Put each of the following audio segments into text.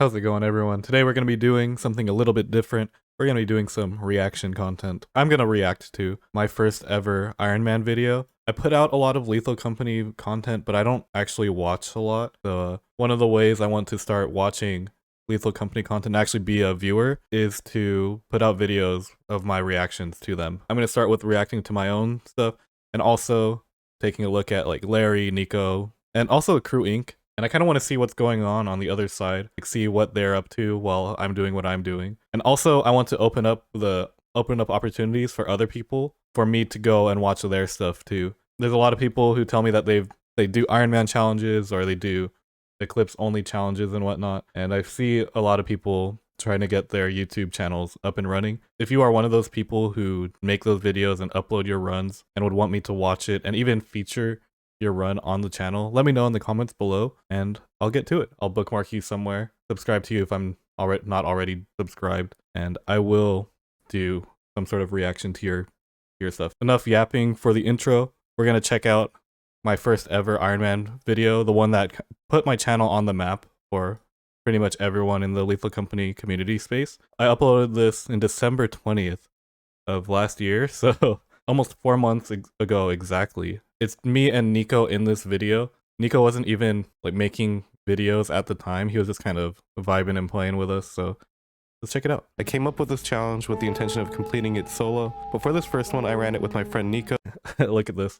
How's it going, everyone? Today we're going to be doing something a little bit different. We're going to be doing some reaction content. I'm going to react to my first ever Ironman video. I put out a lot of Lethal Company content, but I don't actually watch a lot. So one of the ways I want to start watching Lethal Company content, actually be a viewer, is to put out videos of my reactions to them. I'm going to start with reacting to my own stuff and also taking a look at like Larry, Nico, and also Crew Inc. And I kind of want to see what's going on the other side, like see what they're up to while I'm doing what I'm doing. And also I want to open up opportunities for other people for me to go and watch their stuff too. There's a lot of people who tell me that they do Ironman challenges or they do Eclipse only challenges and whatnot. And I see a lot of people trying to get their YouTube channels up and running. If you are one of those people who make those videos and upload your runs and would want me to watch it and even feature your run on the channel, let me know in the comments below and I'll get to it. I'll bookmark you somewhere, subscribe to you if I'm not already subscribed, and I will do some sort of reaction to your stuff. Enough yapping for the intro. We're gonna check out my first ever Ironman video, the one that put my channel on the map for pretty much everyone in the Lethal Company community space. I uploaded this in December 20th of last year, so almost 4 months ago exactly. It's me and Nico in this video. Nico wasn't even like making videos at the time. He was just kind of vibing and playing with us, so let's check it out. I came up with this challenge with the intention of completing it solo, but for this first one I ran it with my friend Nico. Look at this.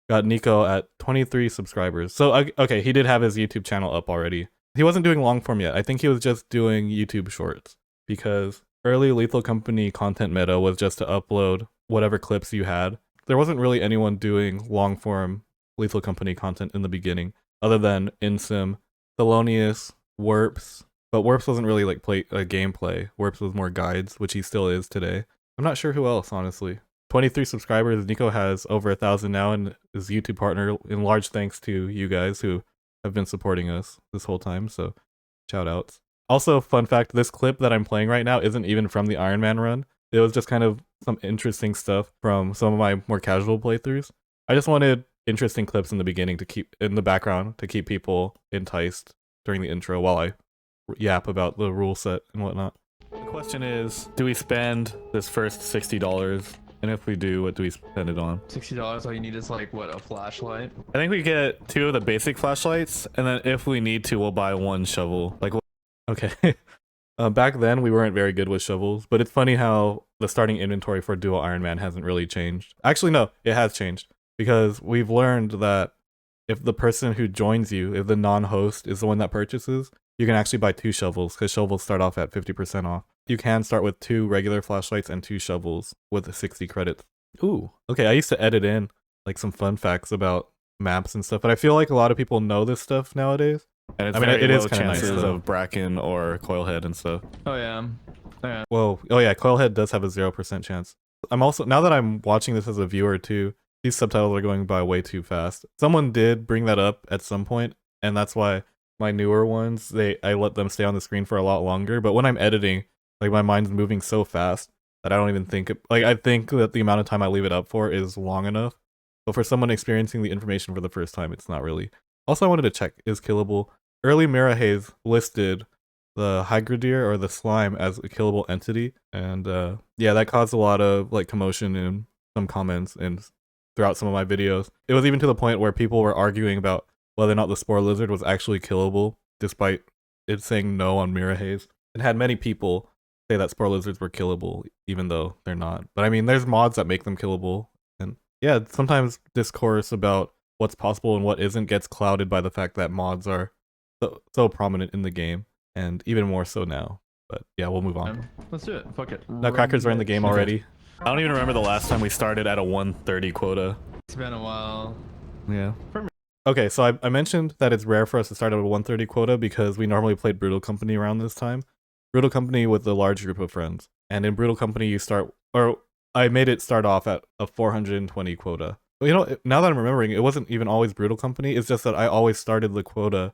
Got Nico at 23 subscribers. So okay, he did have his YouTube channel up already. He wasn't doing long form yet. I think he was just doing YouTube shorts, because early Lethal Company content meta was just to upload whatever clips you had. There wasn't really anyone doing long form Lethal Company content in the beginning, other than Insim, Thelonious, Warps. But Warps wasn't really like gameplay. Warps was more guides, which he still is today. I'm not sure who else, honestly. 23 subscribers. Nico has over 1,000 now and is YouTube partner. In large thanks to you guys who have been supporting us this whole time. So shout outs. Also, fun fact, this clip that I'm playing right now isn't even from the Ironman run. It was just kind of some interesting stuff from some of my more casual playthroughs. I just wanted interesting clips in the beginning to keep in the background to keep people enticed during the intro while I yap about the rule set and whatnot. The question is, do we spend this first $60? And if we do, what do we spend it on? $60, all you need is like, what, a flashlight? I think we get 2 of the basic flashlights, and then if we need to, we'll buy 1 shovel. Like, okay. Back then, we weren't very good with shovels, but it's funny how the starting inventory for Dual Ironman hasn't really changed. Actually, no, it has changed, because we've learned that if the person who joins you, if the non-host is the one that purchases, you can actually buy 2 shovels, because shovels start off at 50% off. You can start with 2 regular flashlights and 2 shovels with 60 credits. Ooh, okay, I used to edit in like some fun facts about maps and stuff, but I feel like a lot of people know this stuff nowadays. And it's it is kind of nice of Bracken or Coilhead and stuff. Oh yeah. Yeah. Whoa. Oh yeah, Coilhead does have a 0% chance. I'm also, now that I'm watching this as a viewer too, these subtitles are going by way too fast. Someone did bring that up at some point, and that's why my newer ones, I let them stay on the screen for a lot longer. But when I'm editing, like my mind's moving so fast that I don't even think I think that the amount of time I leave it up for is long enough. But for someone experiencing the information for the first time, it's not really. Also, I wanted to check, is killable. Early Mirahaze listed the Hygridir or the slime as a killable entity, and yeah, that caused a lot of like commotion in some comments and throughout some of my videos. It was even to the point where people were arguing about whether or not the Spore Lizard was actually killable, despite it saying no on Mirahaze. It had many people say that Spore Lizards were killable, even though they're not. But I mean, there's mods that make them killable, and yeah, sometimes discourse about what's possible and what isn't gets clouded by the fact that mods are so prominent in the game, and even more so now. But yeah, we'll move on. Let's do it. Fuck it. Nutcrackers are in the game already. I don't even remember the last time we started at a 130 quota. It's been a while. Yeah. Okay, so I mentioned that it's rare for us to start at a 130 quota because we normally played Brutal Company around this time. Brutal Company with a large group of friends. And in Brutal Company you start, or I made it start off at a 420 quota. You know, now that I'm remembering, it wasn't even always Brutal Company. It's just that I always started the quota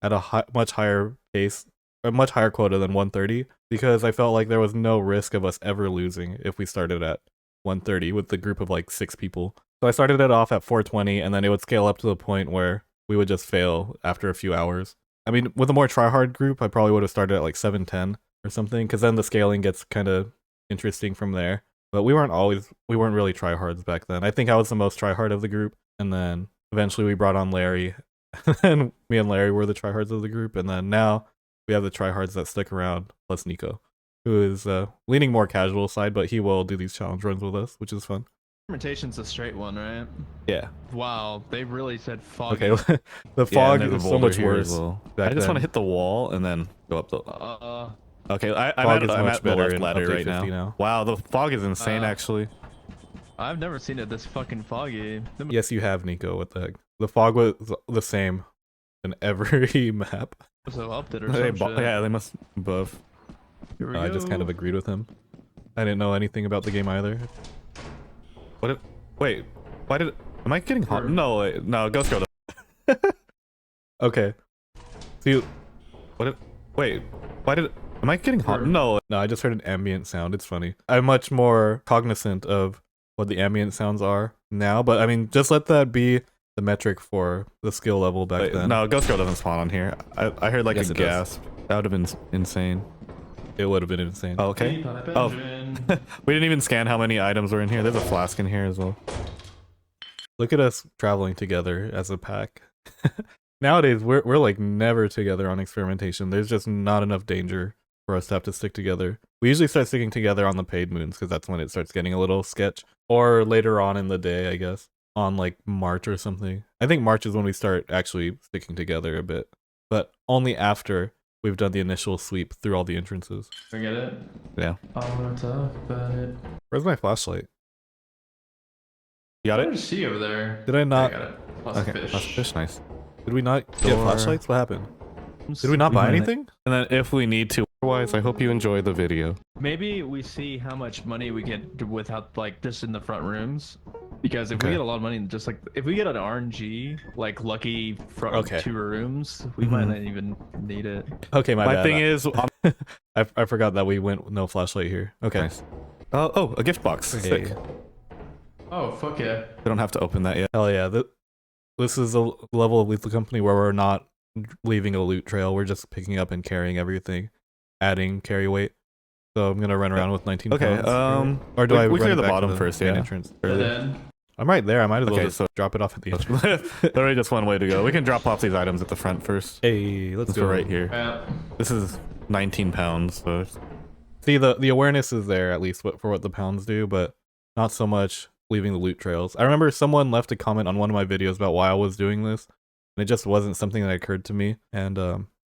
at a much higher pace, a much higher quota than 130, because I felt like there was no risk of us ever losing if we started at 130 with the group of like 6 people. So I started it off at 420, and then it would scale up to the point where we would just fail after a few hours. I mean, with a more tryhard group, I probably would have started at like 710 or something, because then the scaling gets kind of interesting from there. But we weren't really tryhards back then. I think I was the most tryhard of the group, and then eventually we brought on Larry, and me and Larry were the tryhards of the group, and then now we have the tryhards that stick around, plus Nico, who is leaning more casual side, but he will do these challenge runs with us, which is fun. Fermentation's a straight one, right? Yeah. Wow, they really said foggy. Okay, the fog and there's is a so much boulder here worse. as well. back I just want then. to hit the wall and then go up the. Okay, Fog is I'm much at the better left in ladder update right 50 now. now. Wow, the fog is insane. Actually, I've never seen it this fucking foggy. Yes, you have, Nico. What the heck? The fog was the same in every map. So upped it or some shit. yeah, they must buff. Here we I just kind of agreed with him. I didn't know anything about the game either. Wait, why did? Am I getting hot? No, wait, no, Ghost Girl. Okay. See, Wait, why did? Am I getting hot? No. no, I just heard an ambient sound. It's funny. I'm much more cognizant of what the ambient sounds are now, but I mean, just let that be the metric for the skill level back then. No, Ghost Girl doesn't spawn on here. I heard like Yes, a it does. gasp. That would have been insane. It would have been insane. Oh, okay. Oh, we didn't even scan how many items were in here. There's a flask in here as well. Look at us traveling together as a pack. Nowadays, we're like never together on experimentation. There's just not enough danger for us to have to stick together. We usually start sticking together on the paid moons because that's when it starts getting a little sketch. Or later on in the day, I guess. On like March or something. I think March is when we start actually sticking together a bit. But only after we've done the initial sweep through all the entrances. Forget it. Yeah. I'll talk about it. Where's my flashlight? You got What it? did I see over there? Did I not? I got it. Lots of Okay. fish. That's fish. Nice. Did we not get Door. flashlights? What happened? Did we not buy Mhm. anything? And then if we need to, otherwise, I hope you enjoy the video. Maybe we see how much money we get without like just in the front rooms. Because if Okay. we get a lot of money, just like if we get an RNG, like lucky front Okay. 2 rooms, we might not even need it. Okay, my My bad. thing is, I forgot that we went with no flashlight here. Okay. nice. Oh, a gift box. Sick. Hey. Oh fuck yeah! We don't have to open that yet. Hell yeah. This is a level of Lethal Company where we're not leaving a loot trail. We're just picking up and carrying everything, adding carry weight. So I'm gonna run around with 19 Okay. pounds. Or do I we run clear it the back to bottom first? main Yeah. entrance? And then I'm right there. I might as well Okay, just so- drop it off at the entrance. Literally just one way to go. We can drop off these items at the front first. Hey, let's Let's go go right here. yeah. This is 19 pounds. So it's- See, the awareness is there at least for what the pounds do, but not so much leaving the loot trails. I remember someone left a comment on one of my videos about why I was doing this, and it just wasn't something that occurred to me. And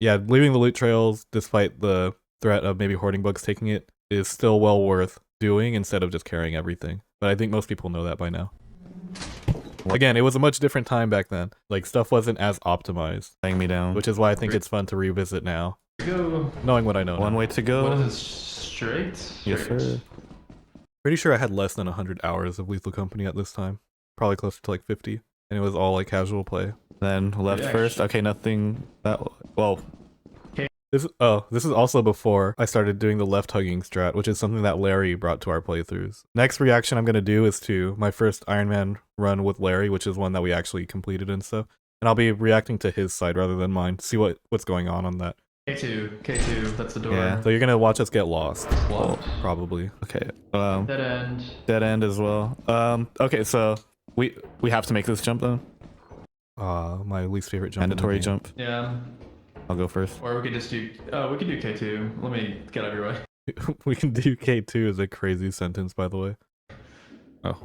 yeah, leaving the loot trails, despite the threat of maybe hoarding bugs taking it, is still well worth doing instead of just carrying everything. But I think most people know that by now. Again, it was a much different time back then. Like, stuff wasn't as optimized, laying me down. which is why I think it's fun to revisit now, Go. knowing what I know One now. way to What go. is this? Straight? Yes, sir. Pretty sure I had less than 100 hours of Lethal Company at this time. Probably closer to like 50. And it was all like casual play. Then left Yeah, first. Okay, nothing. Well, This is also before I started doing the left hugging strat, which is something that Larry brought to our playthroughs. Next reaction I'm going to do is to my first Ironman run with Larry, which is one that we actually completed and stuff. And I'll be reacting to his side rather than mine, see what's going on that. K2, that's the door. Yeah. So you're going to watch us get lost. Well, Probably. okay. dead end. Dead end as well. Okay, so we have to make this jump then. My least favorite jump. in the Mandatory game. jump. Yeah. I'll go first. Or we could just do. We could do K2. Let me get out of your way. We can do K2 is a crazy sentence, by the way. Oh.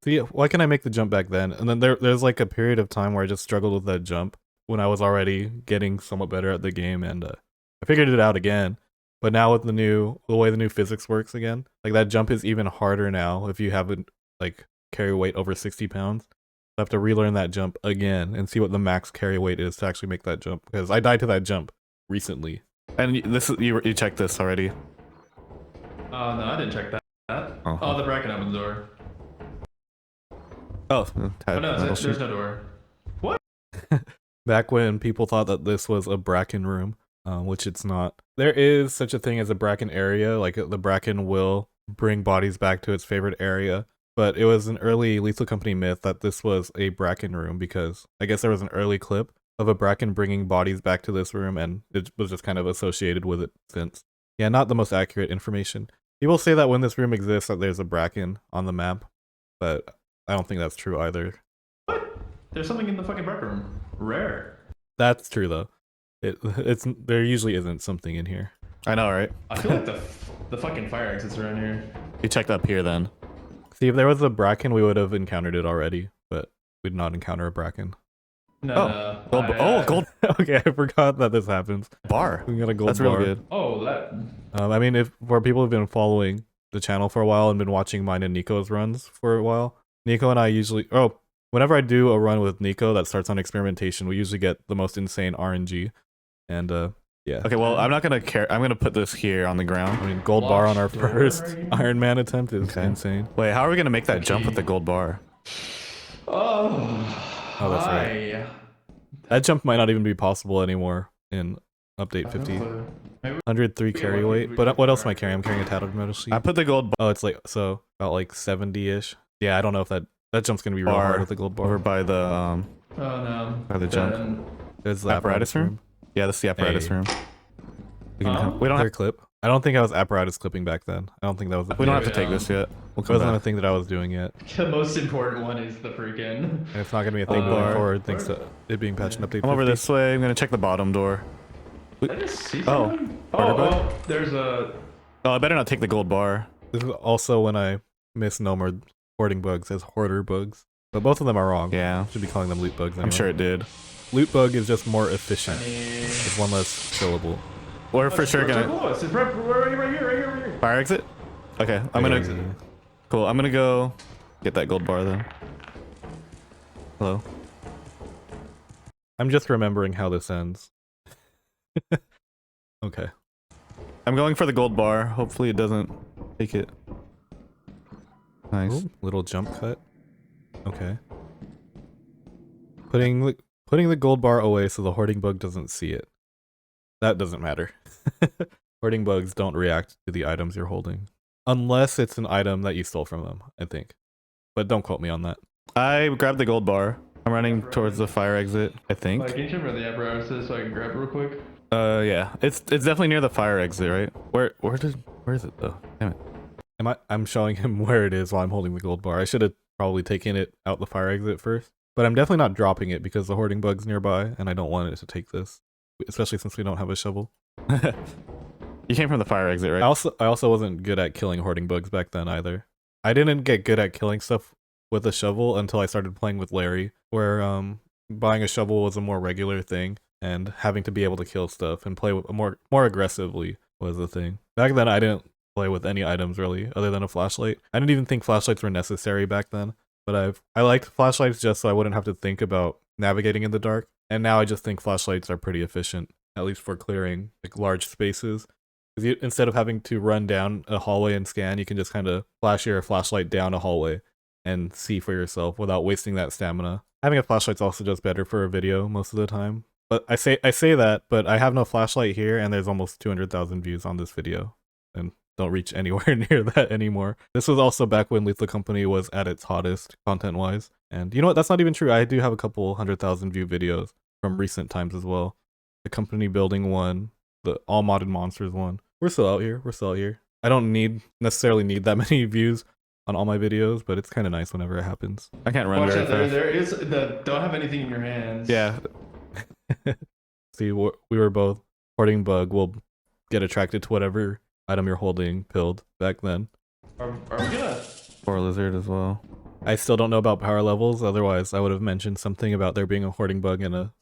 See, why can't I make the jump back then? And then there's like a period of time where I just struggled with that jump when I was already getting somewhat better at the game, and I figured it out again. But now with the way the new physics works again, like that jump is even harder now if you haven't like carry weight over 60 pounds. I have to relearn that jump again and see what the max carry weight is to actually make that jump, because I died to that jump recently. And this is you checked this already. No, I didn't check that. Oh. Oh, the bracket opens the door. Oh, Oh no, there's no door. Back when people thought that this was a bracken room, which it's not. There is such a thing as a bracken area. Like the bracken will bring bodies back to its favorite area, but it was an early Lethal Company myth that this was a Bracken room because I guess there was an early clip of a Bracken bringing bodies back to this room, and it was just kind of associated with it since. Yeah, not the most accurate information. People say that when this room exists that there's a Bracken on the map, but I don't think that's true either. What? There's something in the fucking rec room. Rare. That's true though. There usually isn't something in here. I know, right? I feel like the fucking fire exits around here. We checked up here then. See, if there was a Bracken, we would have encountered it already, but we did not encounter a Bracken. No. Gold Okay, I forgot that this happens. bar. We got a gold That's bar. really good. Oh, that. I mean, if for people who've been following the channel for a while and been watching mine and Nico's runs for a while, Nico and I usually, whenever I do a run with Nico that starts on experimentation, we usually get the most insane RNG, and yeah. Okay, well, I'm not gonna care. I'm gonna put this here on the ground. I mean, gold bar on our Locked door. first Iron Man attempt is insane. Wait, how are we gonna make that jump with the gold bar? Oh, that's right. That jump might not even be possible anymore in update 50. 103 carry weight. But what else am I carrying? I'm carrying a tattered metal sheet. I put the gold Oh, it's like, so about like 70-ish. Yeah, I don't know if that jump's gonna be real hard with the gold bar. over by the Oh no. by the jump. There's the apparatus room? Yeah, that's the apparatus Hey. room. We don't have clip. I don't think I was apparatus clipping back then. I don't think that was. We don't have to take this yet. We'll It come wasn't a back. thing that I was doing yet. The most important one is the freaking. And it's not gonna be a thing moving bar. forward thanks to it being patched in update 50. I'm over this way. I'm gonna check the bottom door. Did I just see Oh. something? Barter There's a. Oh, I better not take the gold bar. This is also when I misnomered hoarding bugs as hoarder bugs. But both of them are wrong. Yeah, Should be calling them loot bugs anyway. I'm sure it did. Loot bug is just more efficient. I mean. It's one less syllable. We're for sure gonna It's right here. fire exit. Okay, I'm gonna. Cool. I'm gonna go get that gold bar then. Hello. I'm just remembering how this ends. Okay. I'm going for the gold bar. Hopefully it doesn't take it. Nice. Ooh, little jump cut. Okay. Putting the gold bar away so the hoarding bug doesn't see it. That doesn't matter. Hoarding bugs don't react to the items you're holding. Unless it's an item that you stole from them, I think. But don't quote me on that. I grabbed the gold bar. I'm running towards the fire exit, I think. Like, can you check where the apparatus so I can grab it real quick? Yeah. It's definitely near the fire exit, right? Where is it though? Damn it. I'm showing him where it is while I'm holding the gold bar. I should have probably taken it out the fire exit first. But I'm definitely not dropping it because the hoarding bug's nearby and I don't want it to take this. Especially since we don't have a shovel. You came from the fire exit, right? I also wasn't good at killing hoarding bugs back then either. I didn't get good at killing stuff with a shovel until I started playing with Larry, where buying a shovel was a more regular thing and having to be able to kill stuff and play with more aggressively was the thing. Back then I didn't play with any items really other than a flashlight. I didn't even think flashlights were necessary back then, but I liked flashlights just so I wouldn't have to think about navigating in the dark. And now I just think flashlights are pretty efficient, at least for clearing like large spaces. Because instead of having to run down a hallway and scan, you can just kind of flash your flashlight down a hallway and see for yourself without wasting that stamina. Having a flashlight's also just better for a video most of the time. But I say that, but I have no flashlight here, and there's almost 200,000 views on this video, and don't reach anywhere near that anymore. This was also back when Lethal Company was at its hottest content-wise. And you know what? That's not even true. I do have a couple 100,000 view videos from recent times as well. The company building one, the all modded monsters one. We're still out here. I don't necessarily need that many views on all my videos, but it's kind of nice whenever it happens. I can't run Watch very out, fast. there is the. Don't have anything in your hands. Yeah. See, we were both hoarding bug. Will get attracted to whatever item you're holding, pilled back then. Are we gonna? Or lizard as well. I still don't know about power levels, otherwise I would have mentioned something about there being a hoarding bug and a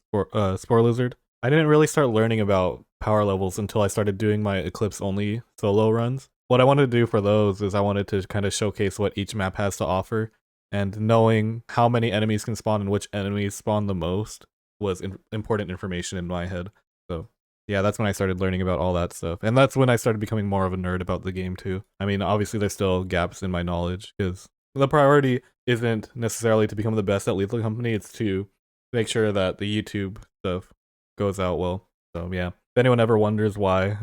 spore lizard. I didn't really start learning about power levels until I started doing my Eclipse only solo runs. What I wanted to do for those is I wanted to kind of showcase what each map has to offer, and knowing how many enemies can spawn and which enemies spawn the most was important information in my head. So yeah, that's when I started learning about all that stuff. And that's when I started becoming more of a nerd about the game too. I mean, obviously there's still gaps in my knowledge because the priority isn't necessarily to become the best at Lethal Company, it's to make sure that the YouTube stuff goes out well. So yeah, if anyone ever wonders why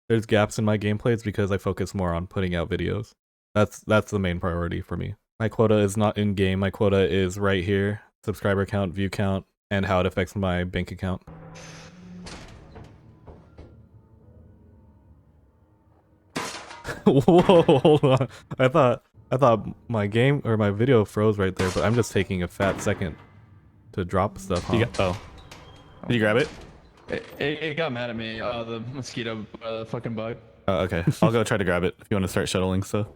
there's gaps in my gameplay, it's because I focus more on putting out videos. That's the main priority for me. My quota is not in game. My quota is right here. Subscriber count, view count, and how it affects my bank account. Whoa, hold on. I thought my game or my video froze right there, but I'm just taking a fat second to drop stuff. Huh? Did you grab it? It got mad at me. The mosquito fucking bug. Okay. I'll go try to grab it if you want to start shuttling stuff.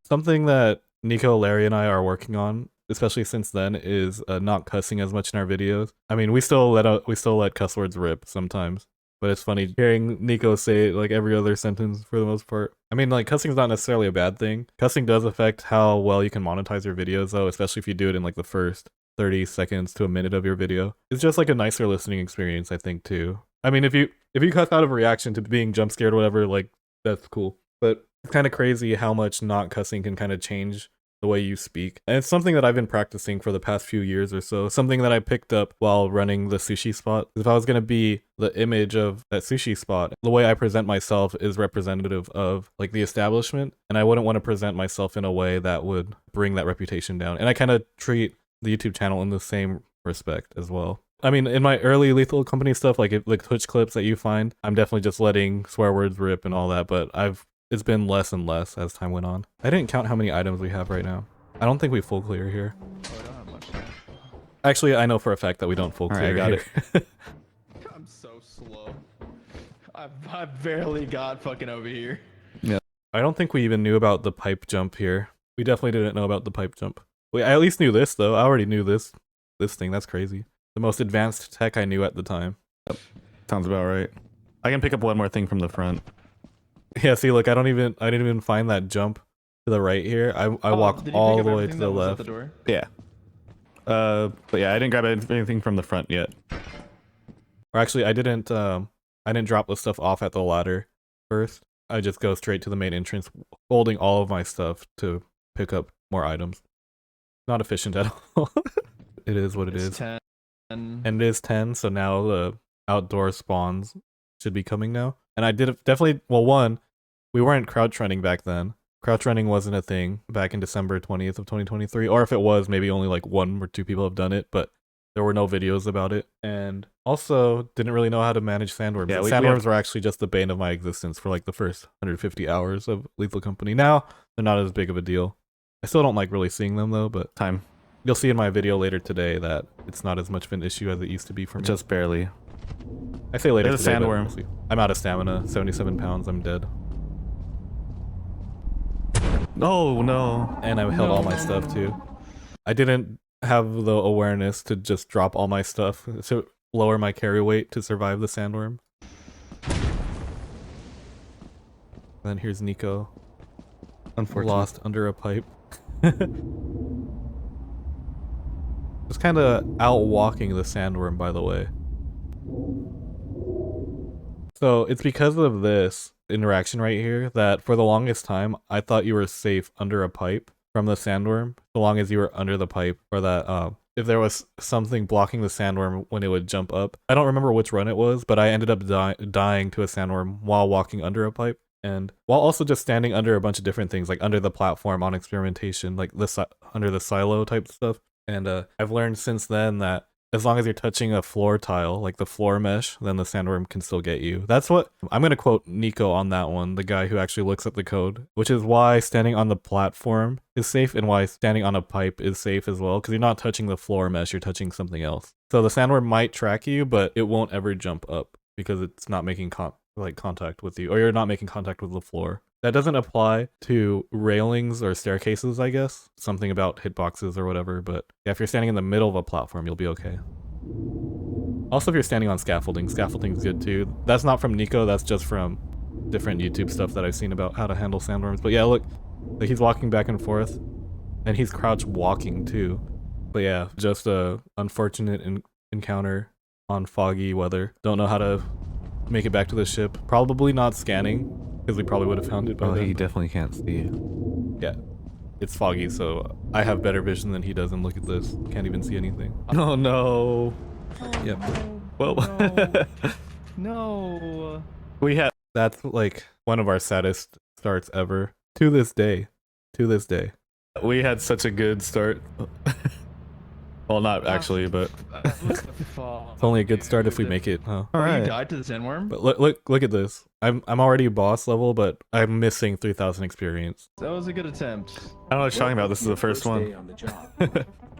Something that Nico, Larry, and I are working on, especially since then, is not cussing as much in our videos. I mean, we still let cuss words rip sometimes, but it's funny hearing Nico say it like every other sentence for the most part. I mean, like, cussing is not necessarily a bad thing. Cussing does affect how well you can monetize your videos, though, especially if you do it in like the first 30 seconds to a minute of your video. It's just like a nicer listening experience, I think, too. I mean, if you cuss out of reaction to being jump scared or whatever, like, that's cool. But it's kind of crazy how much not cussing can kind of change the way you speak. And it's something that I've been practicing for the past few years or so. Something that I picked up while running the sushi spot. If I was going to be the image of that sushi spot, the way I present myself is representative of like the establishment. And I wouldn't want to present myself in a way that would bring that reputation down. And I kind of treat the YouTube channel in the same respect as well. I mean, in my early Lethal Company stuff, like Twitch clips that you find, I'm definitely just letting swear words rip and all that, but it's been less and less as time went on. I didn't count how many items we have right now. I don't think we full clear here. Oh, I don't have much. Actually, I know for a fact that we don't full clear. I got here. it. I'm so slow. I barely got fucking over here. I don't think we even knew about the pipe jump here. We definitely didn't know about the pipe jump. I at least knew this though. I already knew this thing. That's crazy. The most advanced tech I knew at the time. Yep. Sounds about right. I can pick up one more thing from the front. Yeah, see, look, I didn't even find that jump to the right here. I walk all the way to the left. The door? Yeah. But yeah, I didn't grab anything from the front yet. Or actually, I didn't drop the stuff off at the ladder first. I just go straight to the main entrance, holding all of my stuff to pick up more items. Not efficient at all. It is what it is. 10. And it is 10, so now the outdoor spawns should be coming now. And I did definitely, well, one, we weren't crouch running back then. Crouch running wasn't a thing back in December 20th of 2023. Or if it was, maybe only like 1 or 2 people have done it, but there were no videos about it. And also didn't really know how to manage sandworms. Yeah, sandworms were actually just the bane of my existence for like the first 150 hours of Lethal Company. Now, they're not as big of a deal. I still don't like really seeing them though, but you'll see in my video later today that it's not as much of an issue as it used to be for me. Just barely. I say later There's today, a sandworm. But I'm out of stamina. 77 pounds. I'm dead. Oh no. And I held all my stuff too. I didn't have the awareness to just drop all my stuff to lower my carry weight to survive the sandworm. Then here's Nico. Unfortunately. Lost under a pipe. Just kind of out walking the sandworm, by the way. So it's because of this interaction right here that for the longest time I thought you were safe under a pipe from the sandworm, so long as you were under the pipe, or that if there was something blocking the sandworm when it would jump up. I don't remember which run it was, but I ended up dying to a sandworm while walking under a pipe. And while also just standing under a bunch of different things, like under the platform on experimentation, like under the silo type stuff. And I've learned since then that as long as you're touching a floor tile, like the floor mesh, then the sandworm can still get you. That's what I'm going to quote Nico on that one, the guy who actually looks at the code, which is why standing on the platform is safe and why standing on a pipe is safe as well, because you're not touching the floor mesh, you're touching something else. So the sandworm might track you, but it won't ever jump up because it's not making contact with you, or you're not making contact with the floor. That doesn't apply to railings or staircases, I guess. Something about hitboxes or whatever, but yeah, if you're standing in the middle of a platform, you'll be okay. Also, if you're standing on scaffolding's good too. That's not from Nico, that's just from different YouTube stuff that I've seen about how to handle sandworms. But yeah, look, like he's walking back and forth, and he's crouch walking too. But yeah, just a unfortunate encounter on foggy weather. Don't know how to make it back to the ship. Probably not scanning, because we probably would have found it by then. He definitely can't see. Yeah, it's foggy, so I have better vision than he does, and look at this. Can't even see anything. Oh no. Oh, Yep. Well, no. we had That's like one of our saddest starts ever to this day. to this day. We had such a good start. Well, not actually, but What the fuck? It's only a good start if we make it, huh? Oh, Alright. you died to the sandworm? But look at this. I'm already boss level, but I'm missing 3,000 experience. That was a good attempt. I don't know what you're talking about. This is the first one.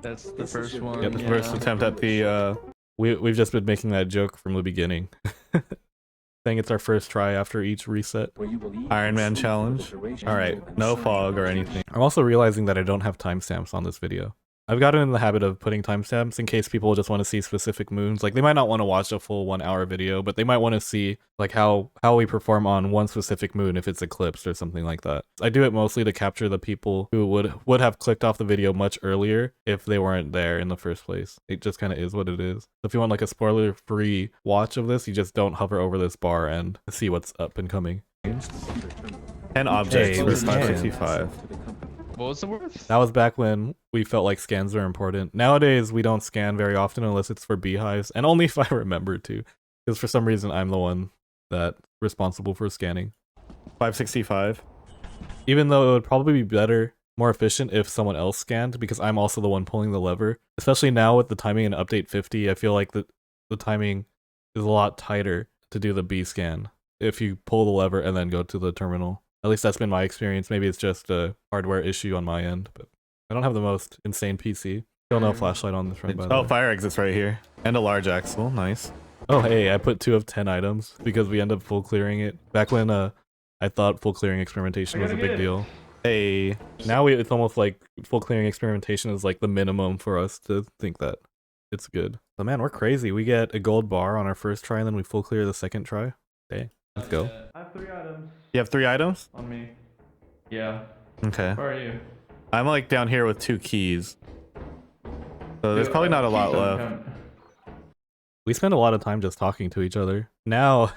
That's the first one. Yep, the first attempt at the We've just been making that joke from the beginning. Saying it's our first try after each reset. Ironman challenge. Alright, no fog or anything. I'm also realizing that I don't have timestamps on this video. I've gotten in the habit of putting timestamps in case people just want to see specific moons. Like, they might not want to watch a full 1 hour video, but they might want to see like how we perform on one specific moon if it's eclipsed or something like that. I do it mostly to capture the people who would have clicked off the video much earlier if they weren't there in the first place. It just kind of is what it is. So if you want like a spoiler-free watch of this, you just don't hover over this bar and see what's up and coming. 10 objects Hey, for this 565. What was the worth? That was back when we felt like scans were important. Nowadays, we don't scan very often unless it's for beehives, and only if I remember to, because for some reason I'm the one that's responsible for scanning. 565. Even though it would probably be better, more efficient if someone else scanned, because I'm also the one pulling the lever. Especially now with the timing in update 50, I feel like the timing is a lot tighter to do the bee scan if you pull the lever and then go to the terminal. At least that's been my experience. Maybe it's just a hardware issue on my end, but I don't have the most insane PC. Still no flashlight on the front, by the Oh, way. fire exits right here. And a large axle. Nice. Oh, hey, I put 2 of 10 items because we end up full clearing it. Back when I thought full clearing experimentation was a big deal. Hey. Now it's almost like full clearing experimentation is like the minimum for us to think that it's good. But man, we're crazy. We get a gold bar on our first try and then we full clear the second try. Okay, let's go. I have 3 items You have 3 items? on me. Yeah. Okay. Where are you? I'm like down here with 2 keys. So there's probably not a lot left. We spend a lot of time just talking to each other. Now,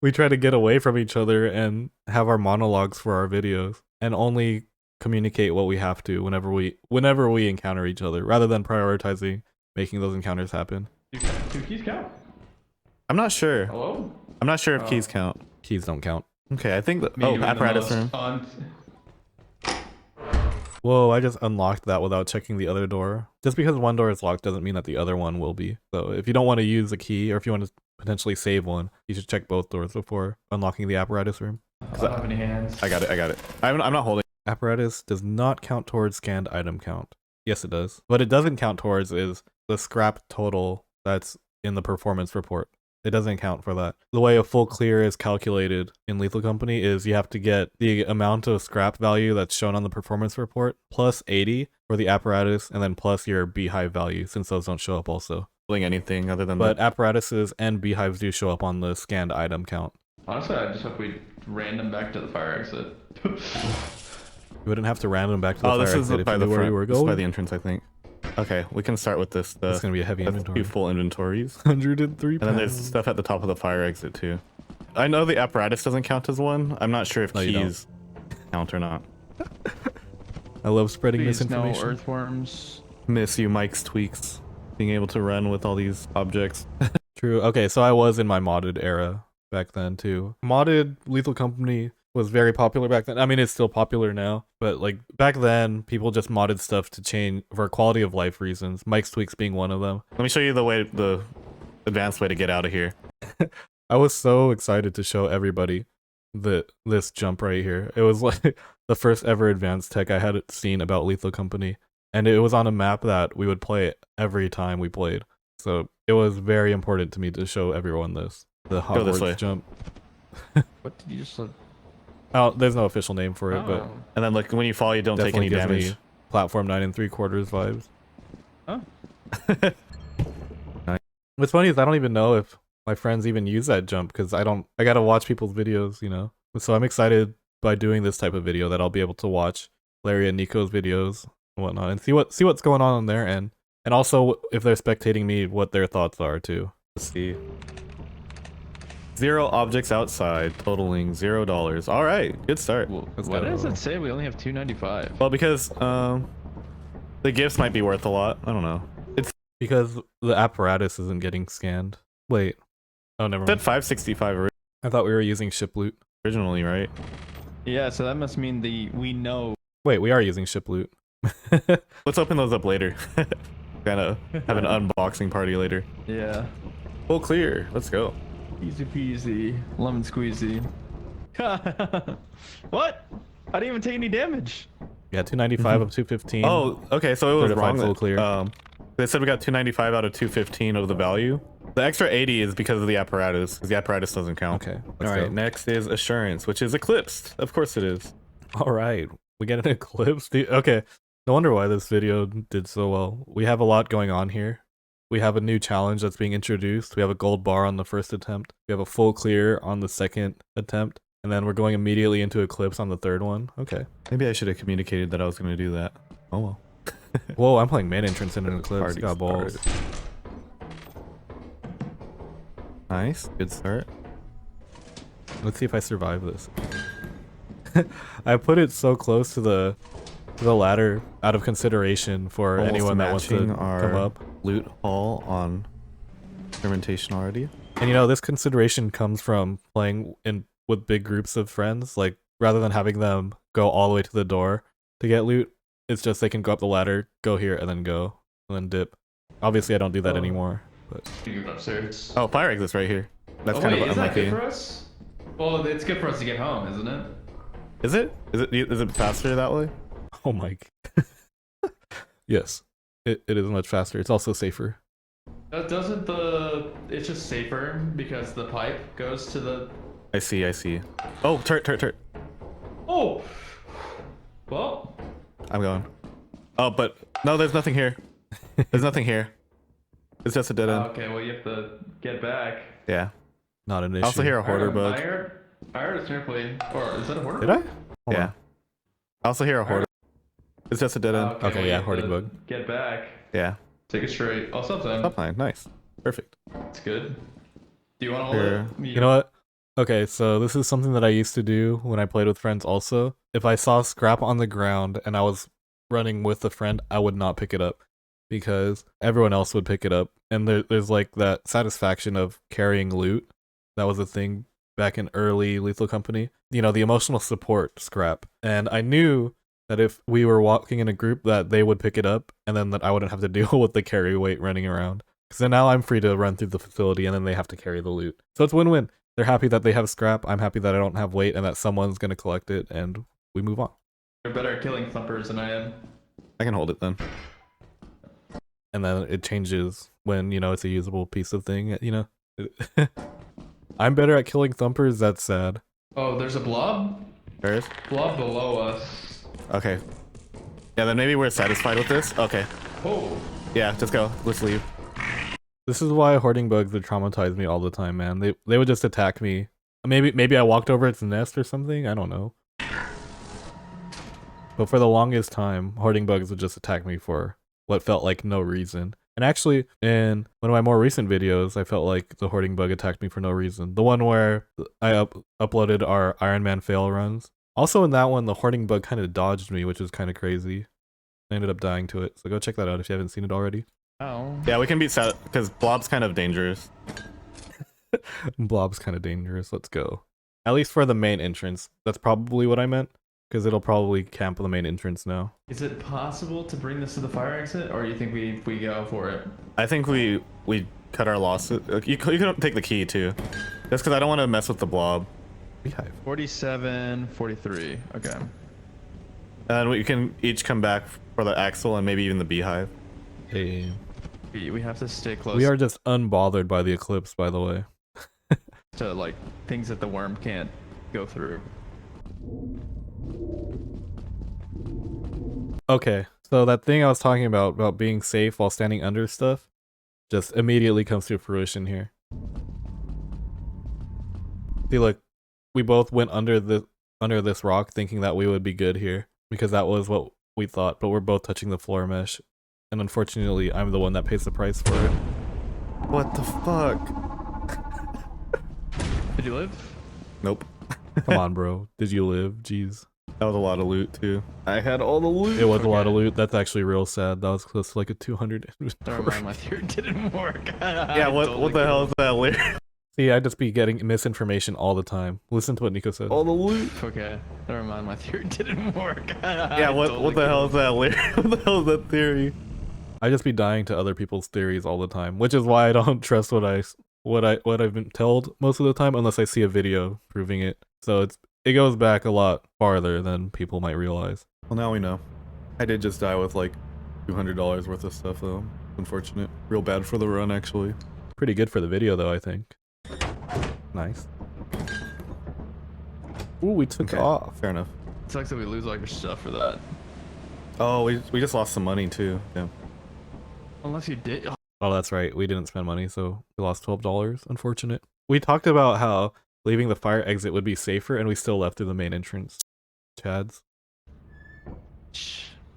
we try to get away from each other and have our monologues for our videos and only communicate what we have to whenever we encounter each other, rather than prioritizing making those encounters happen. 2 keys count? I'm not sure. Hello? I'm not sure if Oh. keys count. Keys don't count. Okay, I think that. Me Oh, doing the apparatus most room. fun- Whoa, I just unlocked that without checking the other door. Just because one door is locked doesn't mean that the other one will be. So if you don't want to use a key, or if you want to potentially save one, you should check both doors before unlocking the apparatus room. I don't have any hands. I got it. I'm not holding. Apparatus does not count towards scanned item count. Yes, it does. What it doesn't count towards is the scrap total that's in the performance report. It doesn't count for that. The way a full clear is calculated in Lethal Company is you have to get the amount of scrap value that's shown on the performance report plus 80 for the apparatus, and then plus your beehive value, since those don't show up also. Holding anything other than But apparatuses and beehives do show up on the scanned item count. Honestly, I just hope we ran them back to the fire exit. You wouldn't have to random back to the Oh, fire this is exit if by you the knew where front. you were This is by going. the entrance, I think. Okay, we can start with this. It's gonna be a heavy That's inventory. 2 full inventories. 103 And then there's pounds. stuff at the top of the fire exit too. I know the apparatus doesn't count as one. I'm not sure if No, you don't. keys count or not. I love spreading Please, no misinformation. Miss earthworms. you, Mike's tweaks. Being able to run with all these objects. True. Okay, so I was in my modded era back then too. Modded Lethal Company was very popular back then. I mean, it's still popular now, but like back then, people just modded stuff to change for quality of life reasons. Mike's tweaks being one of them. Let me show you the advanced way to get out of here. I was so excited to show everybody this jump right here. It was like the first ever advanced tech I had seen about Lethal Company, and it was on a map that we would play every time we played. So it was very important to me to show everyone this. The Go this way. Hogwarts jump. What did you just look? Oh, there's no official name for it, but Oh. And then look, when you fall, you don't take definitely any gives damage. me platform 9 3/4 vibes. Oh. What's funny is I don't even know if my friends even use that jump because I gotta watch people's videos, you know. So I'm excited by doing this type of video that I'll be able to watch Larry and Nico's videos and whatnot and see what's going on their end, and also if they're spectating me, what their thoughts are too. Let's see. 0 objects outside, totaling $0. All right, good start. Well, Let's why go. does it say we only have 295? Well, because the gifts might be worth a lot. I don't know. It's Because the apparatus isn't getting scanned. Wait. Oh, never said mind. 565 I thought we were using ship loot. originally, right? Yeah, so that must mean we know Wait, we are using ship loot. Let's open those up later. Gonna have an unboxing party later. Yeah. Full clear. Let's go. Easy peasy. Lemon squeezy. What? I didn't even take any damage. Yeah, 295 of 215. Oh, okay. So it was Certified wrong. full clear. They said we got 295 out of 215 of the value. The extra 80 is because of the apparatus, because the apparatus doesn't count. Okay. All right. Next is assurance, which is eclipsed. Of course it is. All right. We get an eclipse. Okay. No wonder why this video did so well. We have a lot going on here. We have a new challenge that's being introduced. We have a gold bar on the first attempt. We have a full clear on the second attempt. And then we're going immediately into eclipse on the third one. Okay. Maybe I should have communicated that I was going to do that. Oh well. Whoa, I'm playing main entrance in an eclipse. You got balls. Nice. Good start. Let's see if I survive this. I put it so close to the ladder out of consideration for Almost anyone that wants to come up. Loot haul on fermentation already. And you know, this consideration comes from playing with big groups of friends. Like, rather than having them go all the way to the door to get loot, it's just they can go up the ladder, go here, and then go, and then dip. Obviously, I don't do that anymore. But You go upstairs. Oh, fire exit's right here. That's kind of is that unlucky. good for us? Well, it's good for us to get home, isn't it? Is it? Is it faster that way? oh my. Yes, it is much faster. It's also safer. Doesn't it's just safer because the pipe goes to the... I see. Oh, turret. Oh! Well... I'm going. Oh, but no, there's nothing here. There's nothing here. It's just a dead end. Okay, well you have to get back. Yeah. Not an issue. I also hear a hoarder bug. I heard a snake or is that a hoarder Did bug? I? Hold Yeah. on. I also hear a hoarder. It's just a dead end. Okay, well, yeah, you have hoarding to bug. Get back. Yeah. Take it straight. Oh, something. Stop line. Nice. Perfect. That's good. Do you want to Here. hold it? You know what? Okay, so this is something that I used to do when I played with friends also. If I saw scrap on the ground and I was running with a friend, I would not pick it up because everyone else would pick it up. And there's like that satisfaction of carrying loot. That was a thing back in early Lethal Company. You know, the emotional support scrap. And I knew that if we were walking in a group that they would pick it up and then that I wouldn't have to deal with the carry weight running around. Because then now I'm free to run through the facility and then they have to carry the loot. So it's win-win. They're happy that they have scrap. I'm happy that I don't have weight and that someone's going to collect it and we move on. You're better at killing thumpers than I am. I can hold it then. And then it changes when, you know, it's a usable piece of thing, you know? I'm better at killing thumpers, that's sad. Oh, there's a blob? There is? Blob below us. Okay. Yeah, then maybe we're satisfied with this. Okay. Oh. Yeah, just go. Let's leave. This is why hoarding bugs would traumatize me all the time, man. They would just attack me. Maybe I walked over its nest or something, I don't know. But for the longest time, hoarding bugs would just attack me for what felt like no reason. And actually, in one of my more recent videos, I felt like the hoarding bug attacked me for no reason. The one where I uploaded our Ironman fail runs. Also in that one, the hoarding bug kind of dodged me, which was kind of crazy. I ended up dying to it. So go check that out if you haven't seen it already. Oh. Yeah, we can beat because Blob's kind of dangerous. Blob's kind of dangerous. Let's go. At least for the main entrance. That's probably what I meant. Because it'll probably camp on the main entrance now. Is it possible to bring this to the fire exit, or you think we go for it? I think we cut our losses. You can take the key too. Just because I don't want to mess with the Blob. Beehive. 47, 43. Okay. And then we can each come back for the axle and maybe even the beehive. Hey. We have to stay close. We are just unbothered by the eclipse, by the way. to like things that the worm can't go through. Okay, so that thing I was talking about being safe while standing under stuff, just immediately comes to fruition here. See, look, we both went under this rock thinking that we would be good here, because that was what we thought, but we're both touching the floor mesh, and unfortunately, I'm the one that pays the price for it. What the fuck? Did you live? Nope. Come on, bro. Did you live? Jeez. That was a lot of loot too. I had all the loot. It was a lot of loot. That's actually real sad. That was close to like a 200. Never mind, my theory didn't work. Yeah, what the hell is that lyric? See, I just be getting misinformation all the time. Listen to what Nico said. All the loot. Okay, never mind. My theory didn't work. Yeah, what the hell is that, Larry? What the hell is that theory? I just be dying to other people's theories all the time, which is why I don't trust what I've been told most of the time unless I see a video proving it. So it goes back a lot farther than people might realize. Well, now we know. I did just die with like $200 worth of stuff though. Unfortunate. Real bad for the run actually. Pretty good for the video though, I think. Nice. Ooh, we took off. Fair enough. It sucks that we lose all your stuff for that. Oh, we just lost some money too. Yeah. Unless you did. Oh, that's right. We didn't spend money, so we lost $12. Unfortunate. We talked about how leaving the fire exit would be safer, and we still left through the main entrance. Chads.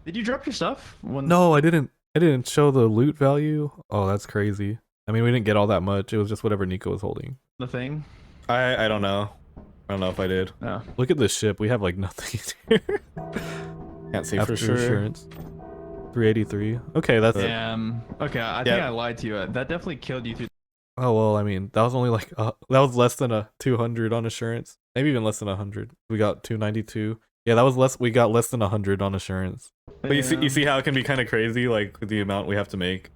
Did you drop your stuff? No, I didn't. I didn't show the loot value. Oh, that's crazy. I mean, we didn't get all that much. It was just whatever Nico was holding. The thing? I don't know. I don't know if I did. No. Look at this ship. We have like nothing here. Can't see After for sure. Insurance. 383. Okay, that's. Damn. Okay, I think I lied to you. That definitely killed you through. Oh well, I mean, that was only like that was less than a 200 on assurance. Maybe even less than 100. We got 292. Yeah, that was less. We got less than 100 on assurance. But you see how it can be kind of crazy, like with the amount we have to make.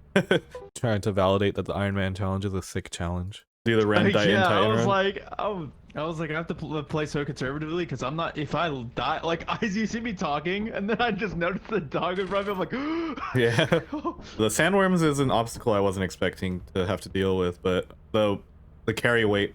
Trying to validate that the Ironman challenge is a sick challenge. Do the Ren die in Yeah, Titan I was run? like, I was like, I have to play so conservatively because I'm not. If I die, like, as you see me talking, and then I just noticed the dog was running. I'm like, Yeah. The sandworms is an obstacle I wasn't expecting to have to deal with, but the carry weight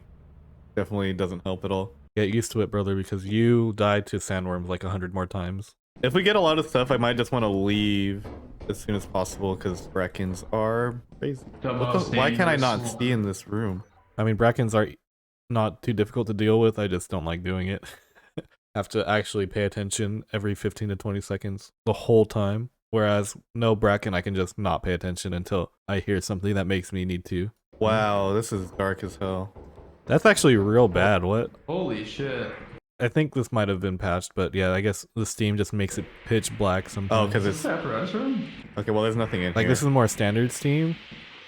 definitely doesn't help at all. Get used to it, brother, because you died to sandworms like 100 more times. If we get a lot of stuff, I might just want to leave as soon as possible because brackens are crazy. Why can't I not see in this room? I mean, brackens are not too difficult to deal with. I just don't like doing it. Have to actually pay attention every 15 to 20 seconds the whole time. Whereas no bracken, I can just not pay attention until I hear something that makes me need to. Wow, this is dark as hell. That's actually real bad. What? Holy shit. I think this might have been patched, but yeah, I guess the Steam just makes it pitch black sometimes. Oh, because Is it's... this apparatus room? Okay, well, there's nothing in like here. this is more standard Steam,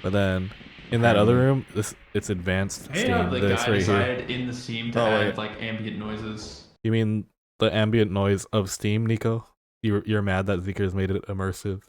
but then in that other room, it's advanced Hey, Steam. the This guy right here. decided in the Steam to Oh, add wait. like ambient noises. You mean the ambient noise of Steam, Nico? You're mad that Zeeker's made it immersive.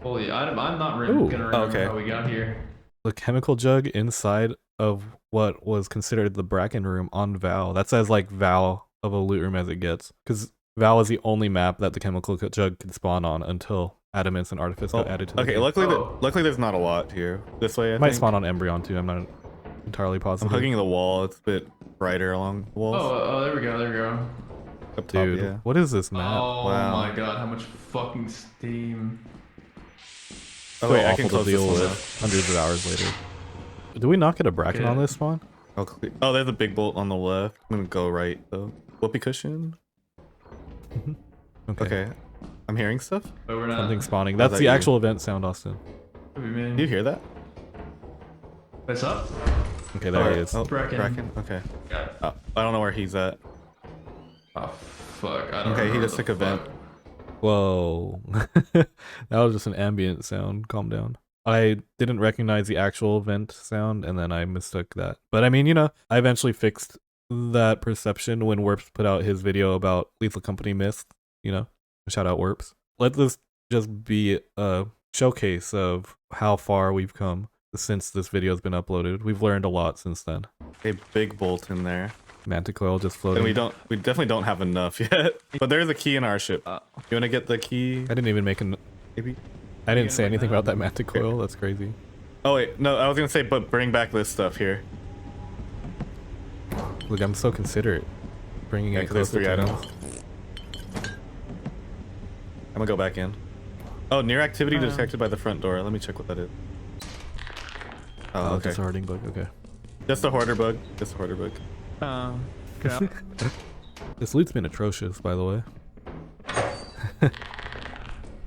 Holy, I'm not Ooh, gonna remember okay. how we got here. The chemical jug inside of what was considered the Bracken room on Val. That's as like Val of a loot room as it gets. Because Val is the only map that the chemical jug could spawn on until Adamance and Artifice got added to the Okay, game. luckily there's not a lot here. This way, I Might think. spawn on Embryon too, I'm not entirely I'm positive. hugging the wall. It's a bit brighter along the walls. Oh, there we go, there we go. Up top, Dude, yeah. what is this map? Oh Wow. my god, how much fucking steam. Oh, wait, I Awful can to close this deal one with up. hundreds of hours later. Do we not get a Bracken on this spawn? Oh, there's a big bolt on the left. I'm gonna go right though. Whoopee cushion. Okay. I'm hearing stuff. But we're not. Something spawning. Oh, That's that the you? actual event sound, Austin. What do you mean? Do you hear that? What's up? Okay, there he is. Oh, Bracken. Okay. Yeah. Oh, I don't know where he's at. Oh fuck, I don't Okay, he remember just the took a vent. fuck. Whoa. That was just an ambient sound. Calm down. I didn't recognize the actual vent sound, and then I mistook that. But I mean, you know, I eventually fixed that perception when Werps put out his video about Lethal Company myths, you know? Shout out Werps. Let this just be a showcase of how far we've come since this video has been uploaded. We've learned a lot since then. A big bolt in there. Manticoil just floating. And we definitely don't have enough yet. But there's a key in our ship. You wanna get the key? I didn't even make an... Maybe? I didn't say anything about that Manticoil. That's crazy. Oh wait, no, I was gonna say, but bring back this stuff here. Look, I'm so considerate. Bringing it There's closer 3 to items. I'm gonna go back in. Oh, near activity detected by the front door. Let me check what that is. Oh, okay. Just a harding bug. Okay. Just a hoarder bug. Just a hoarder bug. Okay. This loot's been atrocious, by the way.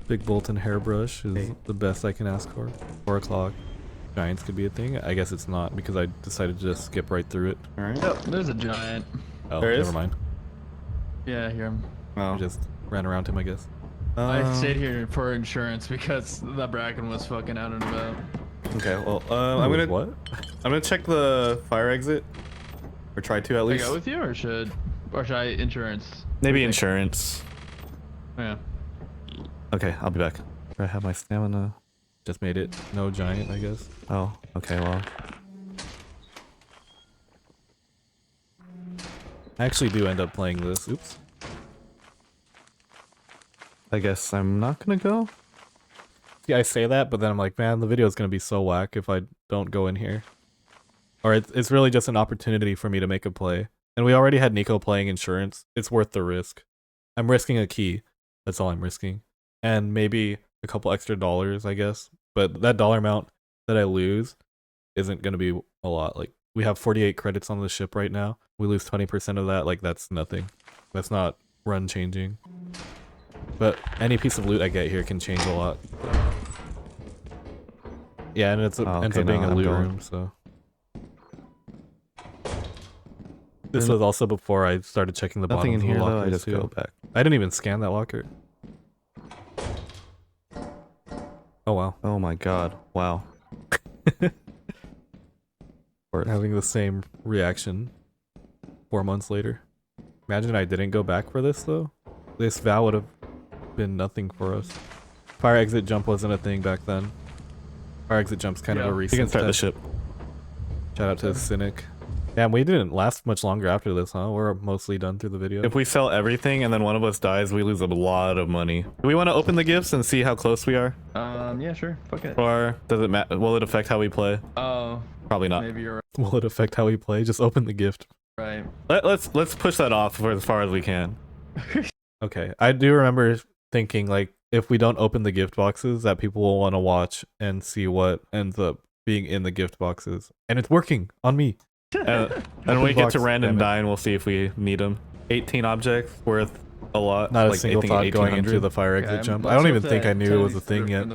Big Bolton hairbrush is the best I can ask for. 4 o'clock. Giants could be a thing. I guess it's not because I decided to just skip right through it. Alright. Yep, there's a giant. Oh, There is? never mind. Yeah, I hear him. Oh. I just ran around him, I guess. I stayed here for insurance because the Bracken was fucking out and about. Okay, well, I'm gonna what? I'm gonna check the fire exit, or try to at I least. go with you, or should I insurance? Maybe insurance. Yeah. Okay, I'll be back. I have my stamina. Just made it no giant, I guess. Oh, okay, well. I actually do end up playing this. Oops. I guess I'm not gonna go. Yeah, I say that, but then I'm like, man, the video is gonna be so whack if I don't go in here. Or it's really just an opportunity for me to make a play. And we already had Nico playing insurance. It's worth the risk. I'm risking a key. That's all I'm risking. And maybe a couple extra dollars, I guess. But that dollar amount that I lose isn't gonna be a lot. Like, we have 48 credits on the ship right now. We lose 20% of that. Like, that's nothing. That's not run changing. But any piece of loot I get here can change a lot. So. Yeah, and ends up being a loot room, so. This was also before I started checking the Nothing bottom in of here the though, I lockers, just too. go back. I didn't even scan that locker. Oh wow. Oh my god, wow. Or having the same reaction 4 months later. Imagine I didn't go back for this though. This vow would have been nothing for us. Fire exit jump wasn't a thing back then. Fire exit jump's kind of a You recent can start the tech. ship. Shout out to the Cynic. Damn, we didn't last much longer after this, huh? We're mostly done through the video. If we sell everything and then one of us dies, we lose a lot of money. Do we want to open the gifts and see how close we are? Yeah, sure. Fuck it. Or does it matter? Will it affect how we play? Oh, Probably not. maybe you're Will it affect how we play? Just open the gift. right. Let's push that off for as far as we can. Okay, I do remember thinking like if we don't open the gift boxes that people will want to watch and see what ends up being in the gift boxes. And it's working on me. And when we get box, to random damn it. dine, we'll see if we need them. 18 objects worth a lot. Not a like, single I think thought going into 1800. the fire exit Okay, jump. I let's don't even hope think I that knew it was a 10 thing yet.